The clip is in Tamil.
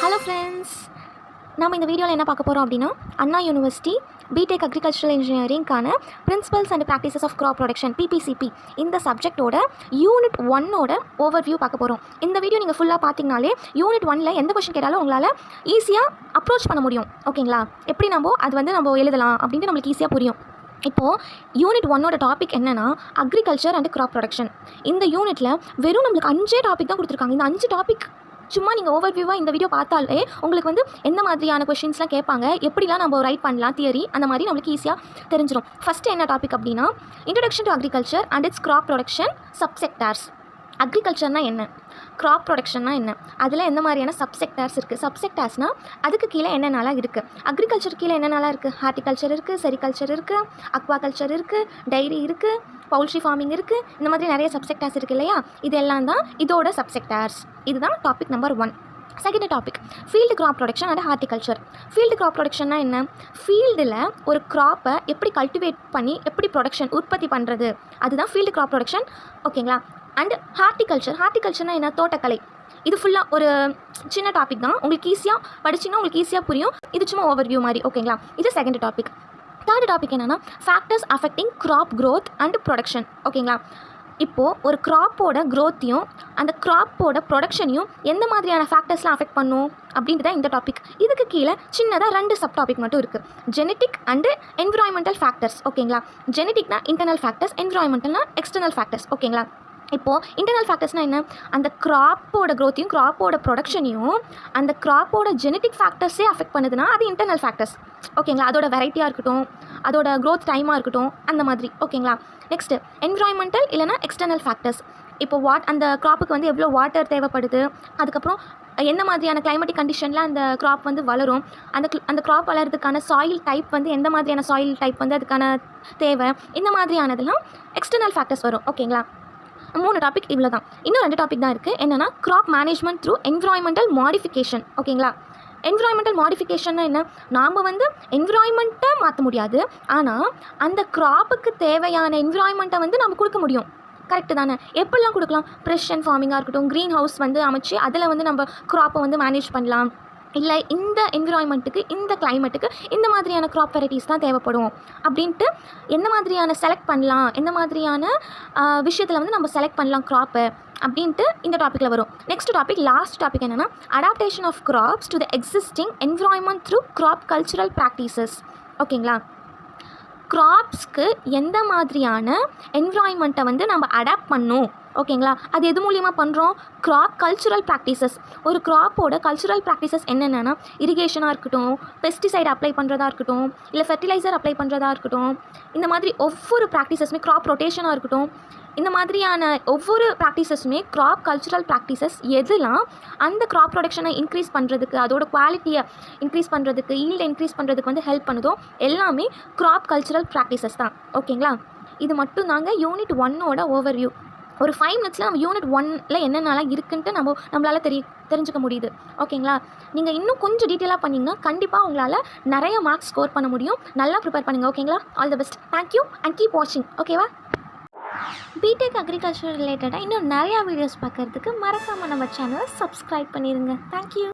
ஹலோ ஃப்ரெண்ட்ஸ், நம்ம இந்த வீடியோவில் என்ன பார்க்க போகிறோம் அப்படின்னா, அண்ணா யூனிவர்சிட்டி பிடெக் அக்ரிகல்ச்சரல் இன்ஜினியரிங்கான principles and practices of crop production PPCP இந்த சப்ஜெக்டோட யூனிட் 1ஓட ஓவர்வியூ பார்க்க போகிறோம். இந்த வீடியோ நீங்கள் ஃபுல்லாக பார்த்தீங்கனாலே யூனிட் 1ல் எந்த கொஷின் கேட்டாலும் உங்களால் ஈஸியாக அப்ரோச் பண்ண முடியும். ஓகேங்களா? எப்படி நம்ம எழுதலாம் அப்படின்ட்டு நம்மளுக்கு ஈஸியாக புரியும். இப்போது யூனிட் 1ஓட டாபிக் என்னென்னா அக்ரிகல்ச்சர் அண்ட் கிராப் ப்ரொடக்ஷன். இந்த யூனிட்டில் வெறும் நம்மளுக்கு 5 டாபிக் தான் கொடுத்துருக்காங்க. இந்த 5 டாபிக் சும்மா நீங்கள் ஓவர்வியூவாக இந்த வீடியோ பார்த்தாலே உங்களுக்கு எந்த மாதிரியான கொஷின்ஸ்லாம் கேட்பாங்க, எப்படிலாம் நம்ம ரைட் பண்ணலாம், தியரி அந்த மாதிரி நம்மளுக்கு ஈஸியாக தெரிஞ்சிடும். ஃபஸ்ட்டு என்ன டாபிக் அப்படின்னா, introduction to agriculture and its crop production subsectors. அக்ரிகல்ச்சர்னால் என்ன, கிராப் ப்ரொடக்ஷன்னா என்ன, அதில் எந்த மாதிரியான சப்செக்டார்ஸ் இருக்குது, சப்செக்டார்ஸ்னால் அதுக்கு கீழே என்னென்னலாம் இருக்குது, அக்ரிகல்ச்சர் கீழே என்னென்னலாம் இருக்குது, ஹார்டிகல்ச்சர் இருக்குது, செரிகல்ச்சர் இருக்குது, அக்வாகல்ச்சர் இருக்குது, டைரி இருக்குது, பவுல்ட்ரி ஃபார்மிங் இருக்குது, இந்த மாதிரி நிறைய சப்செக்டார்ஸ் இருக்குது இல்லையா? இது எல்லாம் தான் இதோட சப்செக்டார்ஸ். இதுதான் topic number 1. Second topic field crop production and horticulture. Field crop ப்ரொடக்ஷன்னா என்ன, ஃபீல்டில் ஒரு கிராப்பை எப்படி கல்டிவேட் பண்ணி எப்படி ப்ரொடக்ஷன் உற்பத்தி பண்ணுறது, அதுதான் ஃபீல்டு கிராப் ப்ரொடக்ஷன். ஓகேங்களா? அண்ட் ஹார்டிகல்ச்சர்னால் என்ன, தோட்டக்கலை. இது ஃபுல்லாக ஒரு சின்ன டாபிக் தான், உங்களுக்கு ஈஸியாக படிச்சிங்கன்னா உங்களுக்கு ஈஸியாக புரியும். இது சும்மா ஓவர்வியூ மாதிரி. ஓகேங்களா? இது செகண்ட் டாபிக். தேர்ட் டாபிக் என்னென்னா factors affecting crop growth and production. ஓகேங்களா? இப்போது ஒரு கிராப்போட க்ரோத்தையும் அந்த கிராப்போட ப்ரொடக்ஷனையும் எந்த மாதிரியான ஃபேக்டர்ஸ்லாம் அஃபெக்ட் பண்ணும் அப்படின்ட்டு தான் இந்த டாபிக். இதுக்கு கீழே சின்னதாக 2 சப் டாபிக் மட்டும் இருக்குது, ஜெனட்டிக் அண்டு என்விரான்மெண்டல் ஃபேக்டர்ஸ். ஓகேங்களா? ஜெனட்டிக்னா இன்டர்னல் ஃபேக்டர்ஸ், என்விரான்மெண்டல்னா எக்ஸ்டர்னல் ஃபேக்டர்ஸ். ஓகேங்களா? இப்போது இன்டர்னல் ஃபேக்டர்ஸ்னால் என்ன, அந்த கிராப்போட க்ரோத்தையும் கிராப்போட ப்ரொடக்ஷனையும் அந்த கிராப்போட ஜெனட்டிக் ஃபேக்டர்ஸே அஃபெக்ட் பண்ணுதுன்னா அது இன்டர்னல் ஃபேக்டர்ஸ். ஓகேங்களா? அதோட வெரைட்டியாக இருக்கட்டும், அதோட க்ரோத் டைமாக இருக்கட்டும், அந்த மாதிரி. ஓகேங்களா? நெக்ஸ்ட்டு என்விரான்மெண்டல் இல்லைனா எக்ஸ்டர்னல் ஃபேக்டர்ஸ். இப்போ அந்த கிராப்புக்கு எவ்வளோ வாட்டர் தேவைப்படுது, அதுக்கப்புறம் எந்த மாதிரியான கிளைமேட்டிக் கண்டிஷனில் அந்த கிராப் வளரும், அந்த கிராப் வளர்கிறதுக்கான சாயில் டைப் எந்த மாதிரியான சாயில் டைப் அதுக்கான தேவை, இந்த மாதிரியானதெல்லாம் எக்ஸ்டர்னல் ஃபேக்டர்ஸ் வரும். ஓகேங்களா? 3 டாபிக் இவ்வளோ தான். இன்னும் 2 டாபிக் தான் இருக்குது. என்னென்னா crop management through environmental modification. ஓகேங்களா? என்விரான்மெண்டல் மாடிஃபிகேஷன்னா என்ன, நாம் என்விரான்மெண்ட்டை மாற்ற முடியாது, ஆனால் அந்த கிராப்புக்கு தேவையான என்விரான்மெண்ட்டை நம்ம கொடுக்க முடியும். கரெக்டு தானே? எப்படிலாம் கொடுக்கலாம், ப்ரெஷன் ஃபார்மிங்காக இருக்கட்டும், க்ரீன் ஹவுஸ் அமைச்சு அதில் நம்ம கிராப்பை மேனேஜ் பண்ணலாம். இல்லை இந்த என்விரான்மெண்ட்டுக்கு இந்த கிளைமேட்டுக்கு இந்த மாதிரியான கிராப் வெரைட்டிஸ் தான் தேவைப்படும் அப்படின்ட்டு எந்த மாதிரியான செலக்ட் பண்ணலாம், எந்த மாதிரியான விஷயத்தில் நம்ம செலக்ட் பண்ணலாம் கிராப்பை அப்படின்ட்டு இந்த டாப்பிக்கில் வரும். நெக்ஸ்ட் டாபிக், லாஸ்ட் டாபிக் என்னென்னா adaptation of crops to the existing environment through crop cultural practices. ஓகேங்களா? கிராப்ஸ்க்கு எந்த மாதிரியான என்விரான்மெண்ட்டை நம்ம அடாப்ட் பண்ணணும். ஓகேங்களா? அது எது மூலியமாக பண்ணுறோம், கிராப் கல்ச்சுரல் ப்ராக்டிசஸ். ஒரு கிராப்போட கல்ச்சுரல் ப்ராக்டிசஸ் என்னென்னா இரிகேஷனாக இருக்கட்டும், பெஸ்டிசைட் அப்ளை பண்ணுறதா இருக்கட்டும், இல்லை ஃபெர்டிலைசர் அப்ளை பண்ணுறதா இருக்கட்டும், இந்த மாதிரி ஒவ்வொரு ப்ராக்டிசஸுமே, கிராப் ரொட்டேஷனாக இருக்கட்டும், இந்த மாதிரியான ஒவ்வொரு ப்ராக்டிசஸுமே கிராப் கல்ச்சுரல் ப்ராக்டிசஸ் எதுலாம் அந்த கிராப் ப்ரொடக்ஷனை இன்க்ரீஸ் பண்ணுறதுக்கு, அதோட குவாலிட்டியை இன்க்ரீஸ் பண்ணுறதுக்கு, ஈல்டை இன்க்ரீஸ் பண்ணுறதுக்கு ஹெல்ப் பண்ணுதோ எல்லாமே கிராப் கல்ச்சுரல் ப்ராக்டிசஸ் தான். ஓகேங்களா? இது மட்டும் தாங்க யூனிட் 1ஓட ஓவர்வியூ. ஒரு 5 மினிட்ஸில் நம்ம யூனிட் 1ல் என்னென்னலாம் இருக்குன்ட்டு நம்மளால் தெரிஞ்சுக்க முடியுது. ஓகேங்களா? நீங்கள் இன்னும் கொஞ்சம் டீட்டெயிலாக பண்ணிங்கன்னா கண்டிப்பாக உங்களால் நிறைய மார்க்ஸ் ஸ்கோர் பண்ண முடியும். நல்லா ப்ரிப்பேர் பண்ணுங்கள். ஓகேங்களா? All the best. Thank you and keep வாட்சிங். ஓகேவா? பிடெக் அக்ரிகல்ச்சர் ரிலேட்டடாக இன்னும் நிறையா வீடியோஸ் பார்க்குறதுக்கு மறக்காமல் நம்ம சேனலை சப்ஸ்கிரைப் பண்ணிடுங்க. தேங்க்யூ.